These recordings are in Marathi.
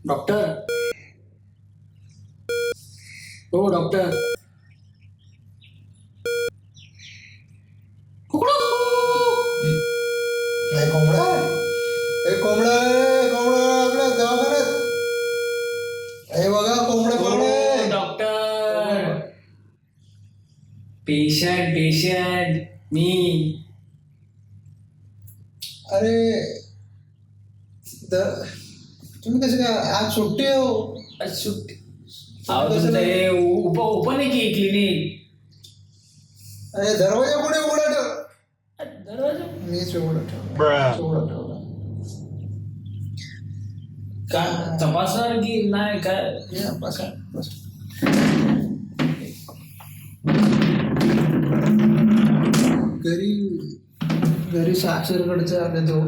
डॉक्टर, हो डॉक्टर. नाही कोंबडा, ए कोंबडा, कोंबडा आपल्या दवाखान्यात. हे बघा कोंबडा कोंबडा हो डॉक्टर. पेशंट पेशंट मी. अरे तुम्ही कसे काय आज सुट्टी आहे हो? आज सुट्टी. अहो तुमचं हे ओपन आहे की क्लिनिक? अरे दरवाजा पुढे उघडा ठेव. दरवाजा मीच उघडा ठेवला. काय तपासणार की नाही काय? या, बसा, बसा. घरी साक्षरकडचे आले तो.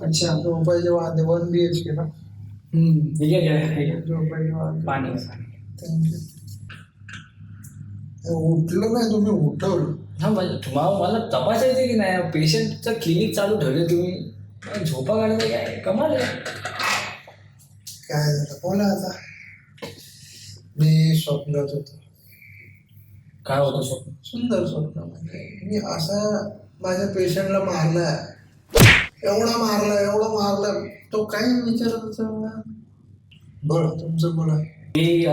अच्छा झोपायचे वांदे 1 BHK ना. ठीक आहे. झोपायचे वांदे पाणी. उठलं नाही तुम्ही उठवलं. हा म्हणजे तुम्हाला मला तपासायचं की नाही? पेशंटचं क्लिनिक चालू ठेवलं तुम्ही, झोपा काढता काय कमाल आहे. काय झालं बोला आता. मी स्वप्नात होतो. काय होतं स्वप्न? सुंदर स्वप्न. म्हणजे मी असा माझ्या पेशंटला मारलाय, एवढा मारला तो काही विचारत बोला तुमचं बोला. मी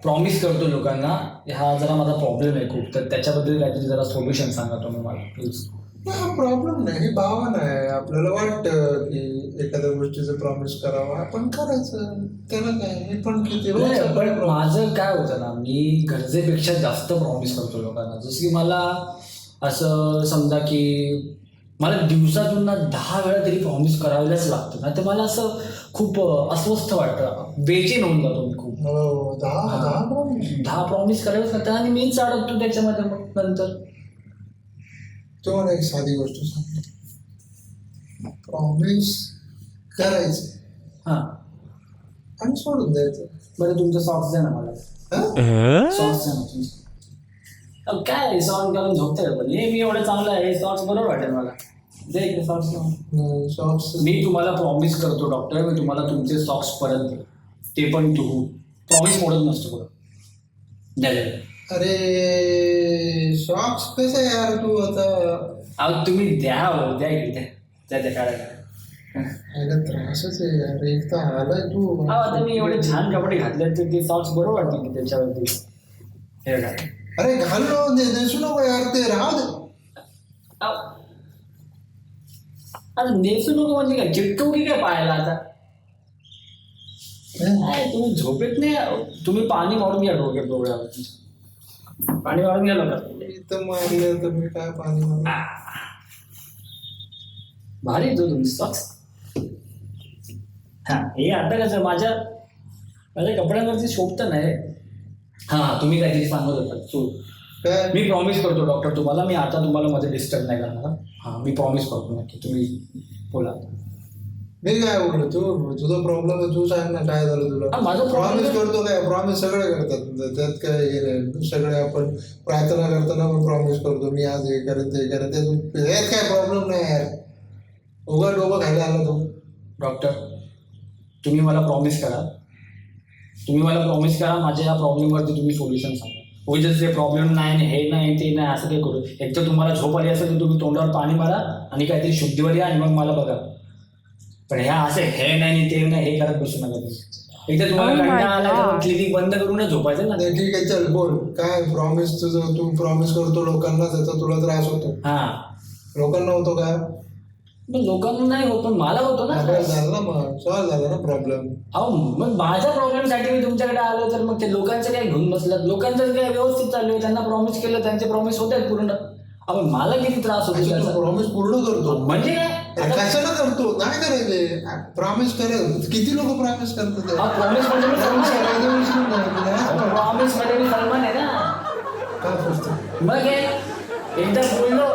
प्रॉमिस करतो लोकांना, हा जरा माझा प्रॉब्लेम आहे खूप, तर त्याच्याबद्दल काहीतरी जरा सोल्युशन सांगा तुम्ही मला प्लीज. हा प्रॉब्लेम नाही, ही भावना आहे. आपल्याला वाटतं की एखाद्या गोष्टीचं प्रॉमिस करावं, आपण करायचं. त्याला काय, मी पण किती पण माझं काय होतं ना, मी गरजेपेक्षा जास्त प्रॉमिस करतो लोकांना. जसं की मला असं समजा की मला दिवसातून ना 10 वेळा तरी प्रॉमिस करायलाच लागतं ना, तर मला असं खूप अस्वस्थ वाटतं, बेचैन होऊन जातो मी खूप. 10 प्रॉमिस करायलाच लागतं आणि मीच अडकतो त्याच्यामध्ये मग नंतर. तुम्हाला एक साधी गोष्ट सांगतो. प्रॉमिस करायचं हां आणि सोडून द्यायचं. बरं तुमचं सॉक्स द्या ना मला. सॉक्स द्या ना तुमचं. काय सॉक्स घालून झोपतंय पण मी एवढं चांगलं आहे, सॉक्स बरोबर वाटेल मला. दे इकडे सॉक्स. सॉक्स मी तुम्हाला प्रॉमिस करतो डॉक्टर, मी तुम्हाला तुमचे सॉक्स परत दे, ते पण धुवू. प्रॉमिस मोडत नसतो बरं. द्या द्या. अरे सॉक्स कसं यार तू आता. अहो तुम्ही द्या हो, द्या इकडे द्या द्या काढायला. त्रासच आहे यार, एक तर आलाय तू. अहो आता मी एवढे छान कपडे घातले तर ते सॉक्स बरोबर वाटतील की त्याच्यावरती. हे काय अरे घाललो नेसू नको यार, ते राहू दे. आता नेसू नको म्हणजे काय, चिटकवू की काय पाहायला आता? काय तुम्ही झोपेत नाही, तुम्ही पाणी मारून घ्या डोक्यात डोळ्यावरती. पाणी मारून घ्या लोक. इथं मारलं तर मी काय पाणी मारू. भारी तो तुमची सॉक्स. हा हे आता कसं माझ्या कपड्यांवरती शोभतं नाही. हा तुम्ही काहीतरी सांगत होता सो काय मी प्रॉमिस करतो डॉक्टर तुम्हाला, मी आता तुम्हाला मध्ये डिस्टर्ब नाही करणार. हा मी प्रॉमिस करतो नक्की, तुम्ही बोला. मी काय बोललो, तू तुझा प्रॉब्लेम आहे, तू सांग ना काय झालं तुला. माझा प्रॉमिस करतो काय, प्रॉमिस सगळे करतात, त्यात काय हे नाही. सगळे आपण प्रार्थना करताना पण प्रॉमिस करतो, मी आज हे करेन ते करेन, त्यात काय प्रॉब्लेम नाही यार. उघड डोकं खायला आला तू. डॉक्टर तुम्ही मला प्रॉमिस करा, माझ्या या प्रॉब्लेमवरती तुम्ही सोल्युशन सांगा. उगाच जे प्रॉब्लेम नाही, हे नाही ते नाही असं काही करू. एक तर तुम्हाला झोप आली असेल तर तुम्ही तोंडावर पाणी मारा आणि काहीतरी शुद्धीवर या आणि मग मला बघा. पण ह्या असे हे नाही ते नाही हे करत बसू नका तुम्ही. एक तर तुम्हाला कंटाळा आला तर क्लिनिक बंद करूनच झोपायचं ना. ठीक आहे चल बोल, काय प्रॉमिस तुझं, तू प्रॉमिस करतो लोकांना, त्याचा तुला त्रास होतो. हा लोकांना होतो काय? लोकांना नाही होत पण मला होतो ना. झालं ना, मग सॉल्व झाला ना प्रॉब्लेम. अहो मग माझ्या प्रॉब्लेमसाठी मी तुमच्याकडे आलो तर मग ते लोकांचं काय घेऊन बसलं. लोकांचं काय व्यवस्थित चालू आहे, त्यांना प्रॉमिस केलं, त्यांचे प्रॉमिस होत आहेत पूर्ण. आपण मला किती त्रास होतो. प्रॉमिस पूर्ण करतो म्हणजे काय कशाला करतो, नाही करायचे. प्रॉमिस करेल, किती लोक प्रॉमिस करतात. प्रॉमिस मध्ये मी सलमान आहे ना. काय करतो मग एकदा बोललो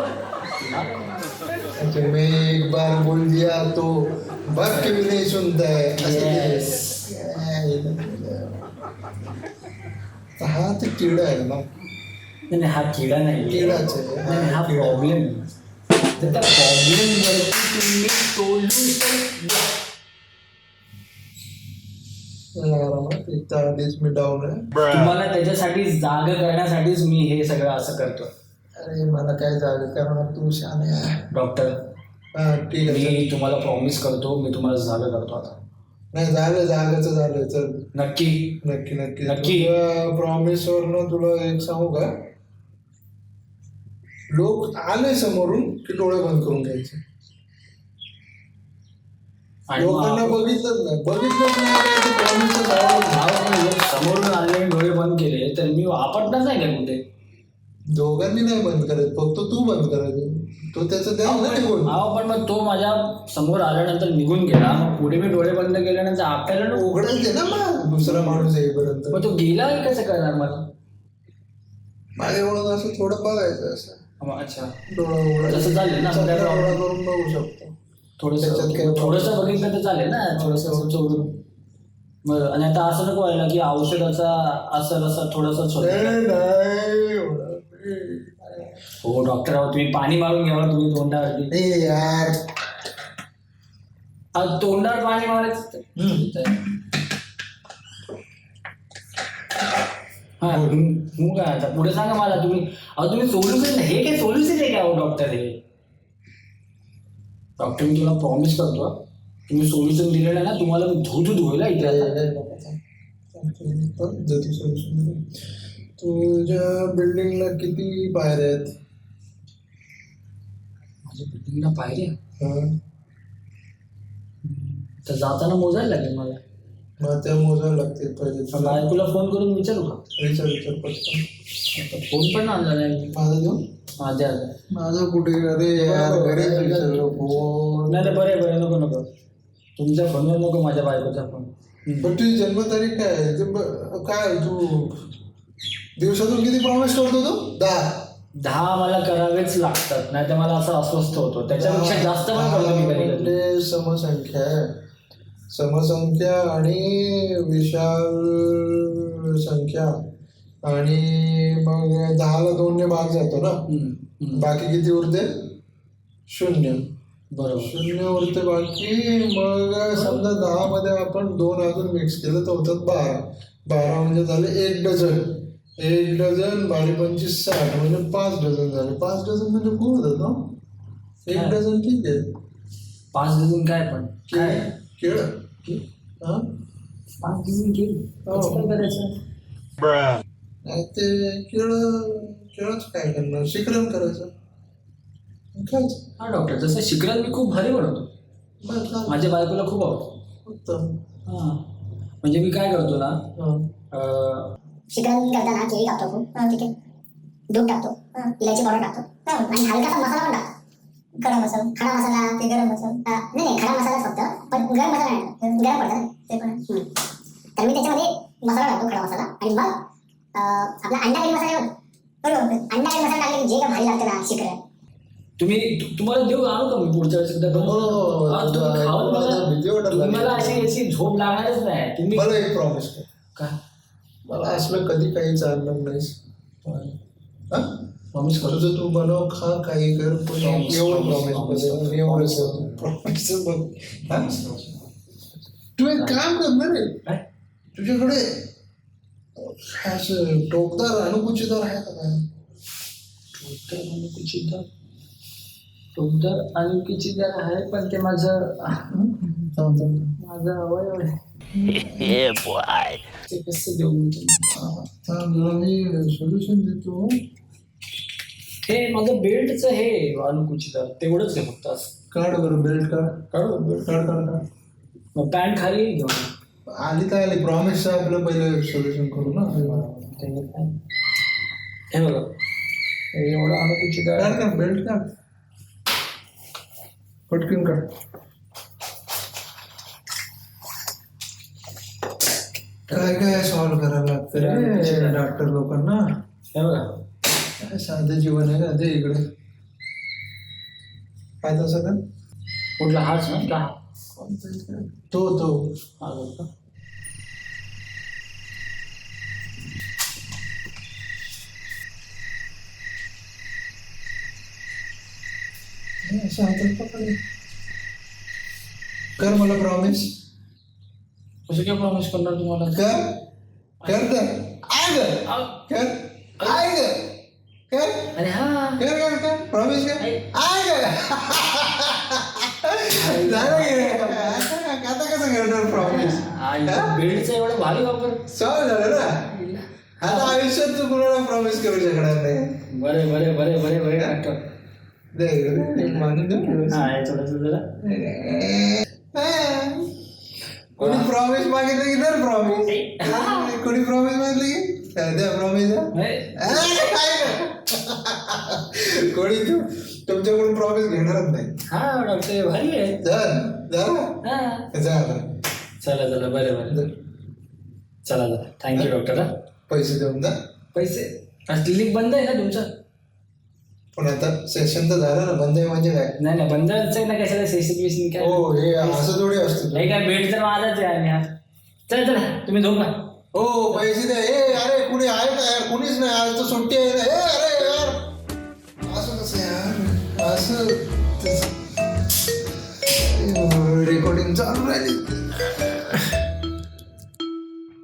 तुम्ही, एक बार बोल दिया तो बाकी भी नहीं सुनता है. हा ते किडा आहे ना. नाही हा किडा नाही, किडाच आहे हा प्रॉब्लेम. तर त्या प्रॉब्लेम वरती तुम्ही सोल्युशन द्या. आरामात एक तर आधीच मी डाऊन आहे. तुम्हाला त्याच्यासाठी जागा करण्यासाठीच मी हे सगळं असं करतो. अरे मला काय जागा करणार, तू शाने आहे. डॉक्टर हा ठीक आहे. मी तुम्हाला प्रॉमिस करतो, मी तुम्हाला जागा करतो आता. नाही झालं, जागाचं झालं. चल नक्की नक्की नक्की नक्की. प्रॉमिस वर तुला एक सांगू का, लोक आले समोरून की डोळे बंद करून घ्यायचे. आणि लोकांना बघितलंच नाही प्रॉमिस समोरून आले डोळे बंद केले तर मी आपटणार नाही का कुठे? दोघांनी नाही बंद करायचं, फक्त तू बंद करायचं. तो त्याचं द्या ना निघून. पण मग तो माझ्या समोर आल्यानंतर निघून गेला, मग पुढे मी डोळे बंद केल्यानंतर आपल्याला उघडायचे ना मग दुसरा माणूस येईपर्यंत. मग तो गेला कसं करणार मला? मागे वळून असं थोडं बघायचं, असं अच्छा डोळा उघडायचं. तसं चालेल ना? डोळा करून बघू शकतो. थोडंसं बघितलं तर चालेल ना, थोडंसं चोरून. बरं. आणि आता असं नको व्हायला की औषधाचा असं थोडंसं हो डॉक्टर आहो, तुम्ही पाणी मारून घ्यावा तुम्ही तोंडावरती. यार तोंडावर पाणी मारायचं. हा मग काय आता पुढे सांगा मला. तुम्ही सोल्युशन, हे काय सोल्युशन आहे का डॉक्टर? हे डॉक्टर मी तुला प्रॉमिस करतो, तुम्ही सोल्युशन दिलेलं ना, तुम्हाला मी धुत धुवायला इथे. तुझ्या बिल्डिंगला किती पायऱ्या आहेत? माझ्या बिल्डिंगला पाहिजे तर जाताना मोजायला लागेल मला. मग त्या मोजायला लागतील पहिले. तुला फोन करून विचारू का? विचार पटकन. फोन पण आणला नाही माझा देऊ? माझा कुठे? अरे यार घरी फोन. नाही बरं नको तुमच्या फोनवर नको, माझ्या बायकोचा फोन. पण तुझी जन्मतारीख काय आहे? काय तू दिवसातून किती प्रॉमिस करतो तू? 10 मला करावेच लागतात, नाही तर मला असं अस्वस्थ होतो. त्याच्यापेक्षा जास्त पण करतो मी कधी. म्हणजे समसंख्या आहे. समसंख्या आणि विशाल संख्या, आणि मग 10ला 2ने भाग जातो ना, बाकी किती उरते? 0. बरोबर, 0 उरते बाकी. मग समजा 10 मध्ये आपण 2 अजून मिक्स केलं तर होतात 12 म्हणजे झाले 1 डझन. 1 डझन 12×5 = 60 म्हणजे 5 डझन झाले. 5 डझन म्हणजे खूप होतात ना. 1 डझन ठीक आहे. 5 डझन काय? पण काय केळ? 5 डझन केळी काय करायचं? ते केळच काय करणार, शिकरण करायचं. हा डॉक्टर, जसं शिकरण मी खूप भारी बनवतो, माझ्या बायकोला खूप आवडतो. हा म्हणजे मी काय करतो ना, शिकरण करताना केळी टाकतो खूप, ठीक आहे, दूध टाकतो, इलायची पावडर टाकतो, आणि हलकासा मसाला पण टाकतो. गरम मसाला, खडा मसाला, ते गरम मसाला, नाही खडा मसाला फक्त, पण गरम मसाला नाही, गरम पडतात ते पण. तर मी त्याच्यामध्ये मसाला टाकतो, खडा मसाला, आणि मग आपला अंडा करी मसाला बरोबर, अंडा करी मसाला टाकले जे काय भारी लागतं ना शिकरण. तुम्हाला देऊ आणू का मी पुढच्या वेळेस? तुम्हाला अशी झोप लागणारच नाही. तुम्ही मला एक प्रॉमिस कर. काय? मला असलं कधी काही चालणार नाहीस. प्रॉमिस करतो. तुझं तू बनव, खा, काही कर, पण एवढं प्रॉमिस बघ. तू एक काम करणार आहे, तुझ्याकडे असं टोकदार अणुकुचीदार आहे का काय? टोकदार अणुकुचीदार आहे, पण ते माझं अवयव आहे. ते कसं देऊ मी सोल्युशन देतो. हे माझं बेल्टचं हे अणुकुचीदार तेवढंच आहे फक्त. काढ बरं बेल्ट, काढ. मग पॅन्ट खाली घेऊन आली काय आली, प्रॉमिस आपलं पहिलं सोल्युशन करू ना. हे बघा, एवढं अणुकुचीदार काढ, बेल्ट काढ, पटकन काढ. काय सॉल्व्ह करायला लागतं डॉक्टर लोकांना. हे बघा, काय साधं जीवन आहे का ते इकडे. काय तसं का? कुठला हाच ना का? तो असं हातात पकडे. कर मला प्रॉमिस. कसं काय प्रॉमिस करणार तुम्हाला? कर कर अरे हा प्रॉमिस कर आता कसं करणार प्रॉमिस? बेल्टचा एवढा भारी वापर. सॉल्व झालं ना. आता आयुष्यात तू कुणाला प्रॉमिस करू शकणार नाही. बरे डॉक्टर. मानून देऊ. हा हे थोडंसं जरा कोणी प्रॉमिस मागितलं की तर प्रॉमिस. कोणी प्रॉमिस मागितलं की द्या प्रॉमिस. कोणी तुमच्याकडून प्रॉमिस घेणारच नाही. हा डॉक्टर भारी आहे. चला बरं चला थँक्यू डॉक्टर. हा पैसे देऊन द्या. पैसे क्लिनिक बंद आहे ना तुमचं? पण आता सेशन तर झालं ना. बंद आहे म्हणजे काय? नाही बंदच आहे ना. कशाला सेशन काय? हो हे असं थोडी असतं. नाही काय बेड तर माझाच आहे आम्ही. चला तुम्ही झोपा. हो पैसे द्या. अरे कुणी आहे का यार? कुणीच नाही. आज तर सुट्टी आहे ना. अरे यार असं कसं यार? असं रेकॉर्डिंग चालू राहिली.